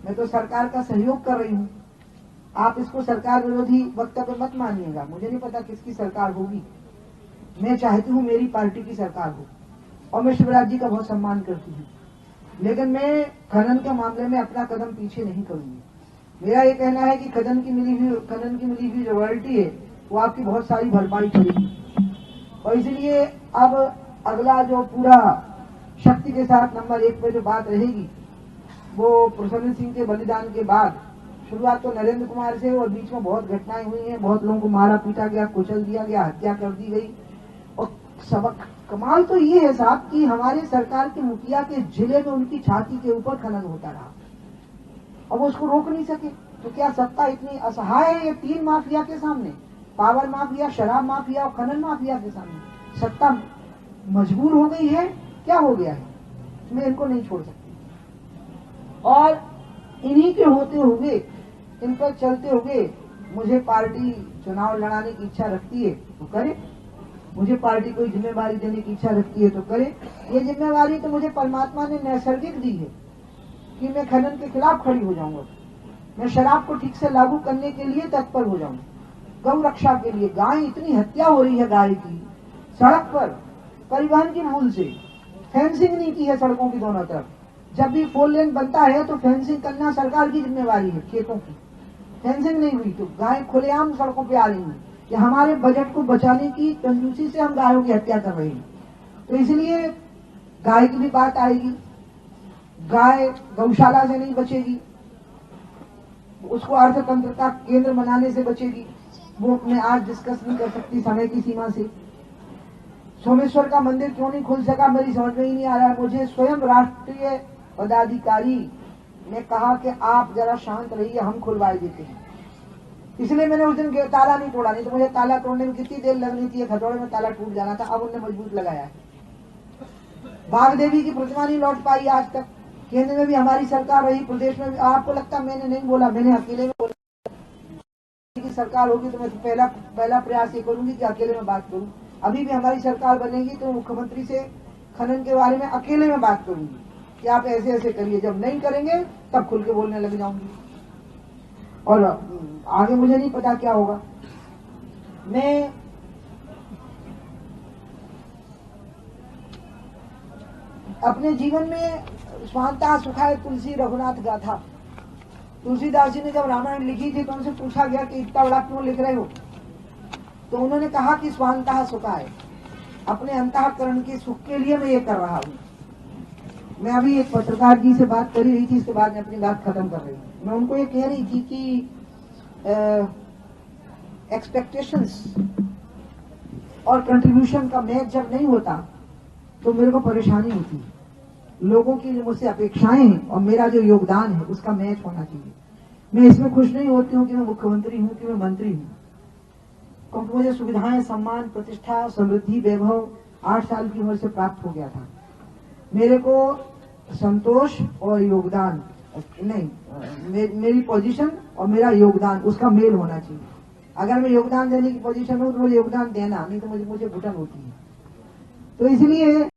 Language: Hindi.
मैं तो सरकार का सहयोग कर रही हूँ। आप इसको सरकार विरोधी वक्तव्य मत मानिएगा। मुझे नहीं पता किसकी सरकार होगी। मैं चाहती हूँ मेरी पार्टी की सरकार हो और मैं शिवराज जी का बहुत सम्मान करती हूँ, लेकिन मैं खनन के मामले में अपना कदम पीछे नहीं करूंगी। मेरा ये कहना है कि खनन की मिली हुई जो रॉयल्टी है वो आपकी बहुत सारी भरपाई करेगी। और इसलिए अब अगला जो पूरा शक्ति के साथ नंबर 1 पे जो बात रहेगी वो प्रसन्न सिंह के बलिदान के बाद, शुरुआत तो नरेंद्र कुमार से और बीच में बहुत घटनाएं हुई हैं, बहुत लोगों को मारा पीटा गया, कुचल दिया गया, हत्या कर दी गई। और सबक कमाल तो ये है साहब कि हमारे सरकार के मुखिया के जिले में उनकी छाती के ऊपर खनन होता रहा और वो उसको रोक नहीं सके। तो क्या सत्ता इतनी असहाय है ये 3 माफिया के सामने, पावर माफिया, शराब माफिया और खनन माफिया के सामने सत्ता मजबूर हो गई है? क्या हो गया है? मैं इनको नहीं छोड़ सकती। और इन्हीं के होते हुए, इन पर चलते हुए मुझे पार्टी चुनाव लड़ाने की इच्छा रखती है तो करे, मुझे पार्टी को जिम्मेवारी देने की इच्छा रखती है तो करे। ये जिम्मेवारी तो मुझे परमात्मा ने नैसर्गिक दी है कि मैं खनन के खिलाफ खड़ी हो जाऊंगा। मैं शराब को ठीक से लागू करने के लिए तत्पर हो जाऊंगा, गौ रक्षा के लिए। गाय, इतनी हत्या हो रही है गाय की सड़क पर, परिवहन की भूल से। फेंसिंग नहीं की है सड़कों की दोनों तरफ। जब भी 4 लेन बनता है तो फेंसिंग करना सरकार की जिम्मेवारी है, खेतों की। फेंसिंग नहीं हुई तो गाय खुलेआम सड़कों पे आ रही है कि हमारे बजट को बचाने की कंजूसी से हम गायों की हत्या कर रहे हैं। तो इसलिए गाय की भी बात आएगी। गाय गौशाला से नहीं बचेगी, उसको अर्थतंत्र का केंद्र बनाने से बचेगी। वो मैं आज डिस्कस नहीं कर सकती समय की सीमा से। सोमेश्वर का मंदिर क्यों नहीं खुल सका, मेरी समझ में ही नहीं आ रहा है। मुझे स्वयं राष्ट्रीय पदाधिकारी ने कहा कि आप जरा शांत रहिए, हम खुलवाए देते हैं। इसलिए मैंने उस दिन ताला नहीं तोड़ा, नहीं तो मुझे ताला तोड़ने में कितनी देर लगनी थी, हथौड़े में ताला टूट जाना था। अब उन्होंने मजबूत लगाया है। बाघ देवी की प्रतिमा नहीं लौट पाई आज तक। केंद्र में भी हमारी सरकार रही, प्रदेश में भी। आपको लगता मैंने नहीं बोला? मैंने अकेले में बोला की सरकार होगी तो मैं पहला प्रयास ये करूंगी कि अकेले में बात करूं। अभी भी हमारी सरकार बनेगी तो मुख्यमंत्री से खनन के बारे में अकेले में बात करूंगी कि आप ऐसे ऐसे करिए। जब नहीं करेंगे तब खुल के बोलने लग जाऊंगी। और आगे मुझे नहीं पता क्या होगा। मैं अपने जीवन में स्वांतः सुखाय तुलसी रघुनाथ गाथा, तुलसीदास जी ने जब रामायण लिखी थी तो उनसे पूछा गया कि इतना बड़ा क्यों लिख रहे हो? तो उन्होंने कहा कि स्वांतः सुखाय, अपने अंतःकरण के सुख के लिए मैं ये कर रहा हूं। मैं अभी एक पत्रकार जी से बात कर रही थी, इसके बाद मैं अपनी बात खत्म कर रही हूं। मैं उनको ये कह रही थी कि एक्सपेक्टेशंस और कंट्रीब्यूशन का मैच जब नहीं होता तो मेरे को परेशानी होती है। लोगों की जो मुझसे अपेक्षाएं हैं और मेरा जो योगदान है उसका मैच होना चाहिए। मैं इसमें खुश नहीं होती हूँ कि मैं मुख्यमंत्री हूँ कि मैं मंत्री हूँ, क्योंकि मुझे सुविधाएं, सम्मान, प्रतिष्ठा, समृद्धि, वैभव 8 साल की उम्र से प्राप्त हो गया था। मेरे को संतोष और योगदान नहीं, मेरी पोजीशन और मेरा योगदान, उसका मेल होना चाहिए। अगर मैं योगदान देने की पोजीशन हूँ तो मुझे योगदान देना, नहीं तो मुझे घुटन होती है। तो इसलिए